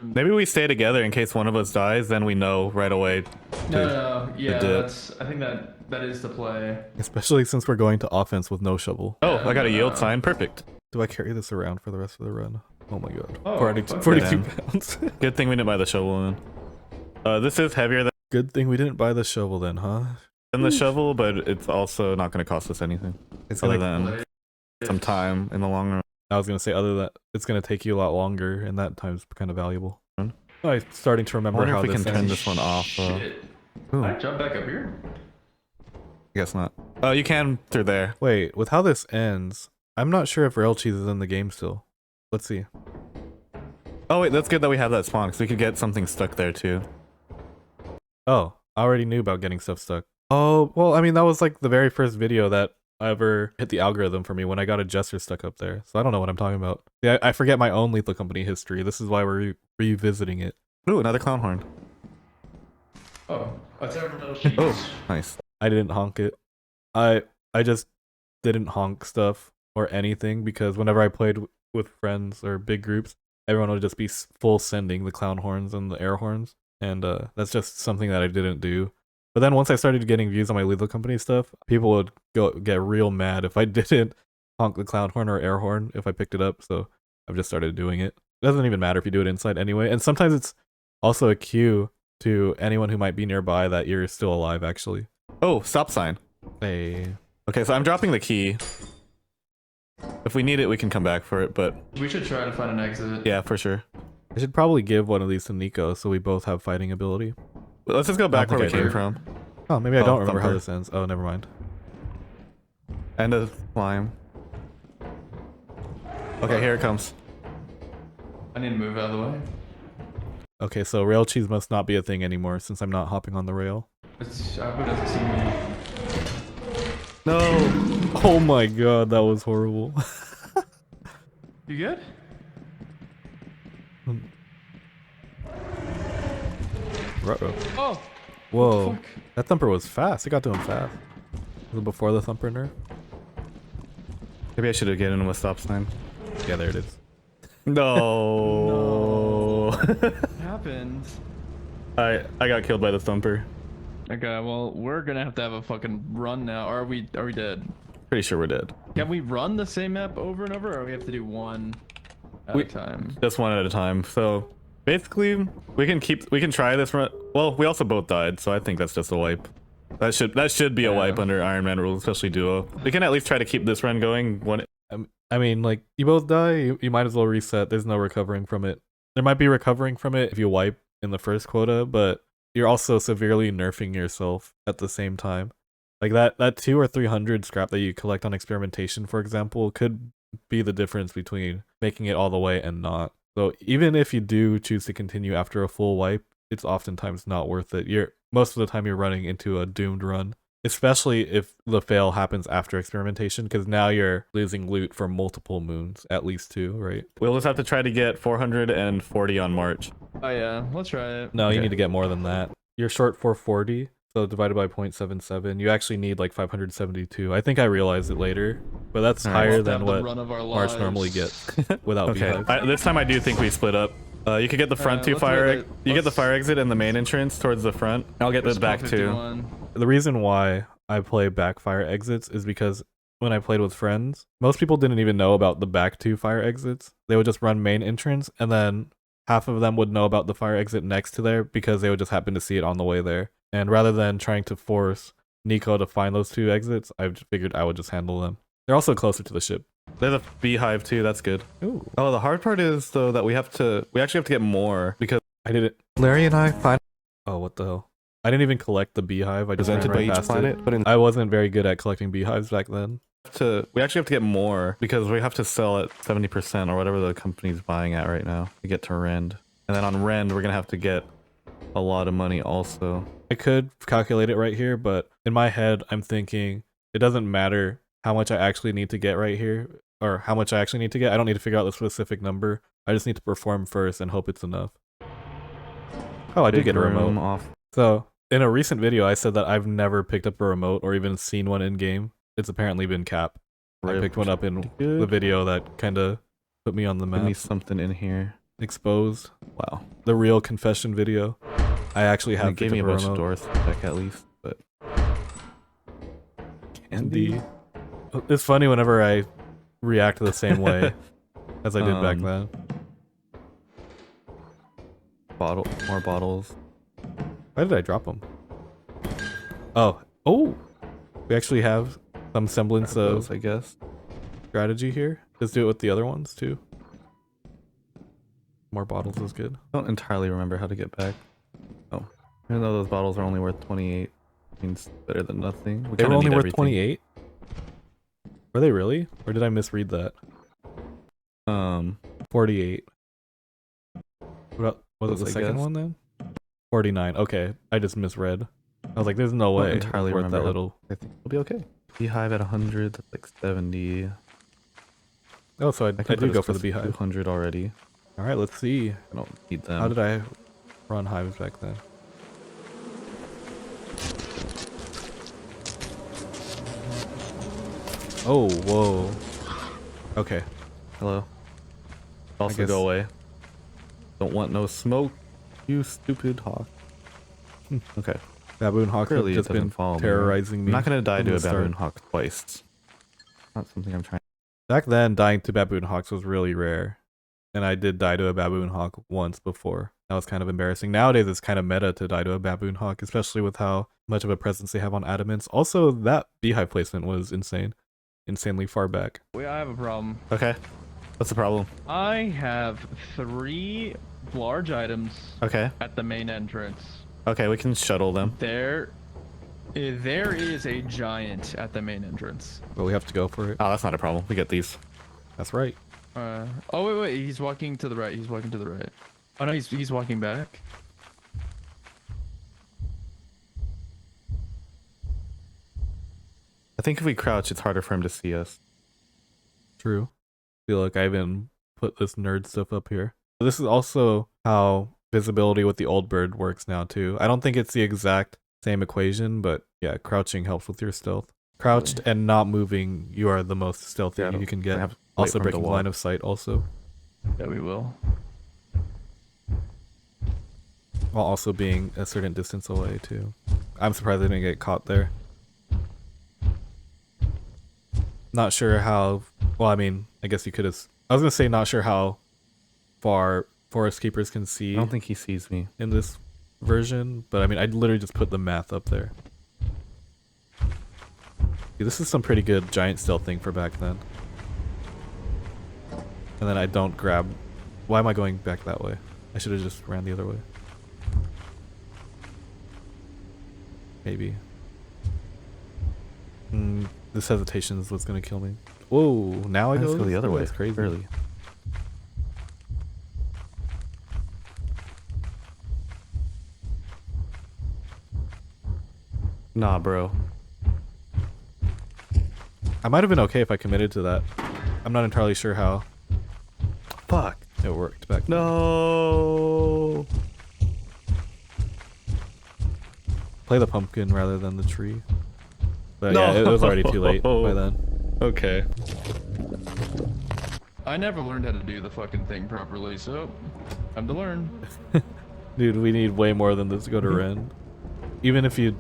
Maybe we stay together in case one of us dies, then we know right away. No, yeah, dip. I think that is the play. Especially since we're going to offense with no shovel. Oh, I got a yield sign. Perfect. Do I carry this around for the rest of the run? Oh my god. Oh, 42 fuck. pounds. Good thing we didn't buy the shovel in. This is heavier Good thing we didn't buy the shovel then, huh? than the shovel, but it's also not going to cost us anything. It's Other gonna, than some time in the long run. I was gonna say other than it's gonna take you a lot longer and that time's kind of valuable. Hmm? I'm starting to remember wonder how if we this can turn ends. this one off. Shit. Ooh, I I jump back up here. guess not. Oh, you can through there. Wait, with how this ends, I'm not sure if rail cheese is in the game still. Let's see. Oh wait, that's good that we have that spawn, because we could get something stuck there too. Oh, I already knew about getting stuff stuck. Oh, well, I mean, that was like the very first video that ever hit the algorithm for me when I got a jester stuck up there. So I don't know what I'm talking about. Yeah, I forget my own Lethal Company history. This is why we're revisiting it. Ooh, another clown horn. Oh, that's everyone else. Oh, nice. I didn't honk it. I just didn't honk stuff or anything because whenever I played with friends or big groups, everyone would just be full sending the clown horns and the air horns. And that's just something that I didn't do. But then once I started getting views on my Lethal Company stuff, people would get real mad if I didn't honk the clown horn or air horn if I picked it up. So I've just started doing it. It doesn't even matter if you do it inside anyway. And sometimes it's also a cue to anyone who might be nearby that you're still alive, actually. Oh, stop sign. Hey. Okay, so I'm dropping the key. If we need it, we can come back for it, but We should try to find an exit. yeah, for sure. I should probably give one of these to Nico so we both have fighting ability. But let's just go back I don't where we think I came do. from. Oh, maybe I Oh, don't remember how thumper. this ends. Oh, never mind. And a slime. Okay, here it comes. I need to move out of the way. Okay, so rail cheese must not be a thing anymore since I'm not hopping on the rail. I hope it doesn't see me. No. Oh my god, that was horrible. You good? Ruh-roh. Oh, Whoa, fuck. that thumper was fast. It got to him fast. Was it before the thumper nerf? Maybe I should have gotten him a stop sign. Yeah, there it is. No. What happened? I got killed by the thumper. Okay, well, we're gonna have to have a fucking run now. Or are we dead? Pretty sure we're dead. Can we run the same map over and over, or we have to do one at a time? Just one at a time. So Basically, we can try this run. Well, we also both died, so I think that's just a wipe. That should be a wipe under Ironman rules, especially duo. We can at least try to keep this run going. I mean, like, you both die, you might as well reset. There's no recovering from it. There might be recovering from it if you wipe in the first quota, but you're also severely nerfing yourself at the same time. Like that 200 or 300 scrap that you collect on experimentation, for example, could be the difference between making it all the way and not. So even if you do choose to continue after a full wipe, it's oftentimes not worth it. Most of the time you're running into a doomed run, especially if the fail happens after experimentation, because now you're losing loot for multiple moons, at least 2, right? We'll just have to try to get 440 on March. Oh yeah, let's try it. No, Okay. you need to get more than that. You're short 440, so divided by 0.77, you actually need like 572. I think I realized it later, but that's All right, higher We'll than have the what run of our March lives. normally gets without Okay, beehives. this time I do think we split up. You could get the front two let's fire. wait it. You get the Let's- fire exit and the main entrance towards the front. I'll get the There's back two. 1251. The reason why I play backfire exits is because when I played with friends, most people didn't even know about the back 2 fire exits. They would just run main entrance, and then half of them would know about the fire exit next to there because they would just happen to see it on the way there. And rather than trying to force Nico to find those 2 exits, I figured I would just handle them. They're also closer to the ship. There's a beehive too. That's good. Ooh. Oh, the hard part is though that we actually have to get more because I did it. Larry and I find. Oh, what the hell? I didn't even collect the beehive. I just ran presented right by each past planet. it. But I wasn't very good at collecting beehives back then. we actually have to get more because we have to sell at 70% or whatever the company's buying at right now to get to rend. And then on rend, we're gonna have to get a lot of money also. I could calculate it right here, but in my head, I'm thinking it doesn't matter how much I actually need to get right here, or how much I actually need to get. I don't need to figure out the specific number. I just need to perform first and hope it's enough. Oh, I did get a remote. Off. So, in a recent video, I said that I've never picked up a remote or even seen one in game. It's apparently been Cap. I picked one up in the video that kind of put me on the Give me map. something in here. Exposed. Wow. The real confession video. I actually have It gave picked me a up bunch remote. of doors to check at least, but Candy. It's funny whenever I react the same way as I did back then. More bottles. Why did I drop them? Oh, we actually have some semblance of I guess. strategy here. Let's do it with the other ones too. More bottles is good. I don't entirely remember how to get back. Oh, even though those bottles are only worth 28, means better than nothing. We They were kinda only need worth everything. 28? Were they really? Or did I misread that? 48. Was it the I second guess. one then? 49. Okay, I just misread. I was like, there's no I don't way entirely it's worth that remember. little. I think it'll be okay. Beehive at 100, that's like 70. Oh, so I can do put go us for the to beehive. 200 already. All right, let's see. I don't need them. How did I run hives back then? Oh, whoa. Okay. Hello. Also guess- go away. Don't want no smoke, you stupid hawk. Okay. Baboon hawk have Clearly it just been doesn't follow me. terrorizing me. I'm not gonna die from to the a baboon start. hawk twice. Not something I'm trying. Back then, dying to baboon hawks was really rare. And I did die to a baboon hawk once before. That was kind of embarrassing. Nowadays, it's kind of meta to die to a baboon hawk, especially with how much of a presence they have on adamants. Also, that beehive placement was insane. Insanely far back. I have a problem. Okay. What's the problem? I have 3 large items Okay. at the main entrance. Okay, we can shuttle them. There is a giant at the main entrance. But we have to go for it. Oh, that's not a problem. We get these. That's right. Oh wait, he's walking to the right. He's walking to the right. Oh no, he's walking back. I think if we crouch, it's harder for him to see us. True. Feel like I even put this nerd stuff up here. This is also how visibility with the old bird works now too. I don't think it's the exact same equation, but yeah, crouching helps with your stealth. Crouched and not moving, you are the most stealthy Yeah, you can I get. have to wait Also for him to breaking walk. line of sight also. Yeah, we will. While also being a certain distance away too. I'm surprised I didn't get caught there. Not sure how, well I mean, I guess you could have, I was gonna say not sure how far forest keepers can see I don't think he sees me. in this version, but I mean, I literally just put the math up there. See, this is some pretty good giant stealth thing for back then. And then I don't grab... Why am I going back that way? I should have just ran the other way. Maybe. This hesitation is what's gonna kill me. Whoa, now I Let's go go the other way. That's crazy. Early. Nah, bro. I might have been okay if I committed to that. I'm not entirely sure how Fuck. it worked back then. No. Play the pumpkin rather than the tree. But yeah, it was already too late by then. Okay. I never learned how to do the fucking thing properly, so time to learn. Dude, we need way more than this to go to Ren. Even if you...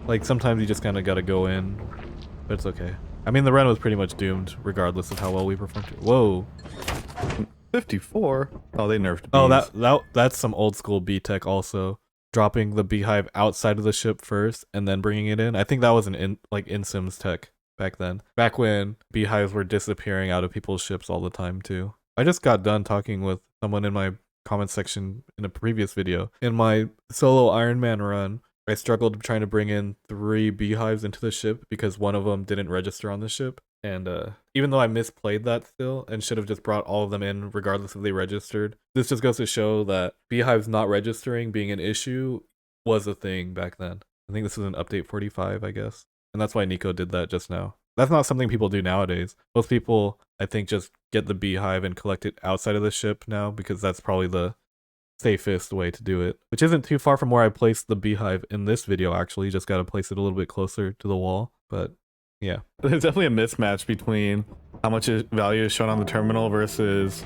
Like, sometimes you just kind of gotta go in. But it's okay. I mean, the Ren was pretty much doomed, regardless of how well we performed. Whoa. 54? Oh, they nerfed bees. Oh, that's some old school B-Tech also. Dropping the beehive outside of the ship first, and then bringing it in. I think that was an in-Sims tech back then. Back when beehives were disappearing out of people's ships all the time, too. I just got done talking with someone in my comment section in a previous video. In my solo Ironman run, I struggled trying to bring in 3 beehives into the ship because one of them didn't register on the ship. And even though I misplayed that still and should have just brought all of them in regardless if they registered, this just goes to show that beehives not registering being an issue was a thing back then. I think this is an update 45, I guess. And that's why Nico did that just now. That's not something people do nowadays. Most people, I think, just get the beehive and collect it outside of the ship now because that's probably the safest way to do it, which isn't too far from where I placed the beehive in this video. Actually, just got to place it a little bit closer to the wall. But yeah, there's definitely a mismatch between how much value is shown on the terminal versus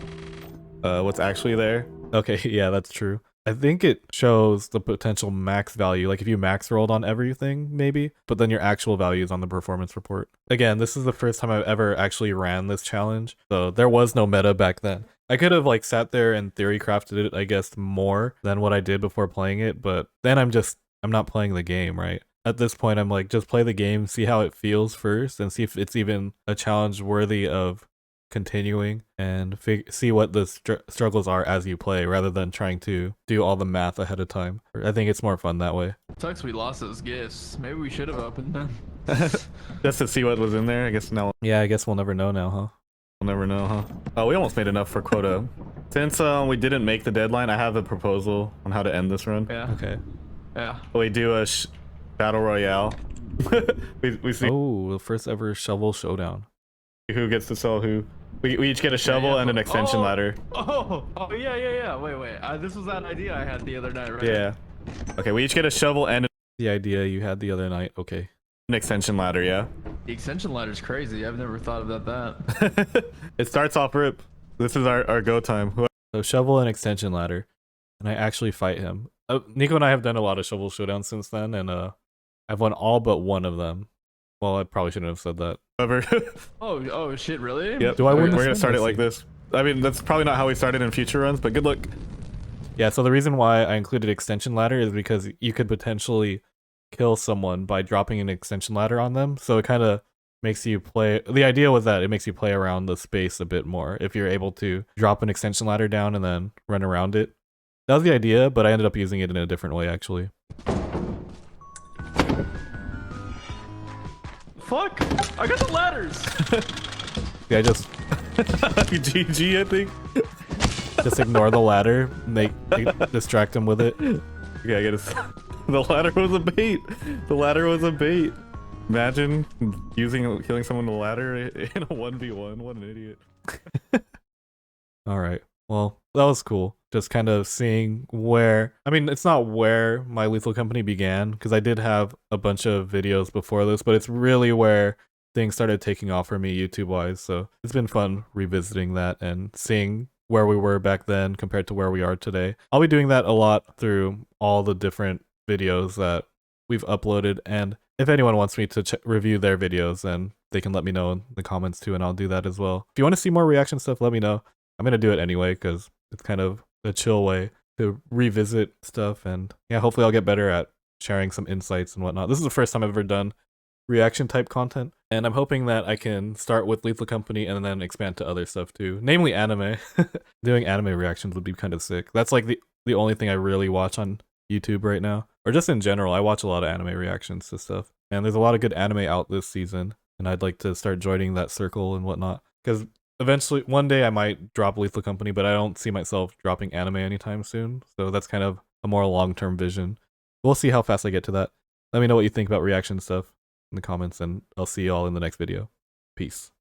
what's actually there. Okay, yeah, that's true. I think it shows the potential max value, like if you max rolled on everything, maybe, but then your actual value is on the performance report. Again, this is the first time I've ever actually ran this challenge, so there was no meta back then. I could have like sat there and theory crafted it, I guess, more than what I did before playing it, but then I'm not playing the game, right? At this point, I'm like, just play the game, see how it feels first, and see if it's even a challenge worthy of continuing, and see what the struggles are as you play, rather than trying to do all the math ahead of time. I think it's more fun that way. Sucks we lost those gifts. Maybe we should have opened them. Just to see what was in there, I guess now. Yeah, I guess we'll never know now, huh? We'll never know, huh? Oh, we almost made enough for quota. Since we didn't make the deadline, I have a proposal on how to end this run. Yeah. Okay. Yeah. We do a battle royale. we see the first ever shovel showdown. who gets to sell who. We each get a shovel and an extension ladder. Oh, yeah. Wait. This was that idea I had the other night, right? Yeah. Okay, we each get a shovel and The idea you had the other night. Okay. an extension ladder, yeah? The extension ladder's crazy. I've never thought about that. It starts off rip. This is our go time. So shovel and extension ladder, and I actually fight him. Nico and I have done a lot of shovel showdowns since then, and I've won all but one of them. Well, I probably shouldn't have said that. However, Oh shit, really? yep. Do I win We're this gonna one? start it Let's like see. this. I mean, that's probably not how we started in future runs, but good luck. Yeah, so the reason why I included extension ladder is because you could potentially kill someone by dropping an extension ladder on them. So it kind of makes you play. The idea was that it makes you play around the space a bit more if you're able to drop an extension ladder down and then run around it. That was the idea, but I ended up using it in a different way, actually. Fuck! I got the ladders! Yeah, I just GG, I think. just ignore the ladder, distract him with it. Okay, I gotta. The ladder was a bait. The ladder was a bait. Imagine killing someone with a ladder in a 1v1. What an idiot. All right. Well, that was cool. Just kind of seeing where, I mean, it's not where my lethal company began, because I did have a bunch of videos before this, but it's really where things started taking off for me YouTube-wise. So it's been fun revisiting that and seeing where we were back then compared to where we are today. I'll be doing that a lot through all the different videos that we've uploaded, and if anyone wants me to review their videos, then they can let me know in the comments too, and I'll do that as well. If you want to see more reaction stuff, let me know. I'm gonna do it anyway because It's kind of a chill way to revisit stuff, and yeah, hopefully I'll get better at sharing some insights and whatnot. This is the first time I've ever done reaction type content, and I'm hoping that I can start with Lethal Company and then expand to other stuff too, namely anime. Doing anime reactions would be kind of sick. That's like the only thing I really watch on YouTube right now, or just in general. I watch a lot of anime reactions to stuff, and there's a lot of good anime out this season, and I'd like to start joining that circle and whatnot, because eventually one day I might drop Lethal Company, but I don't see myself dropping anime anytime soon, so that's kind of a more long-term vision. We'll see how fast I get to that. Let me know what you think about reaction stuff in the comments, and I'll see you all in the next video. Peace.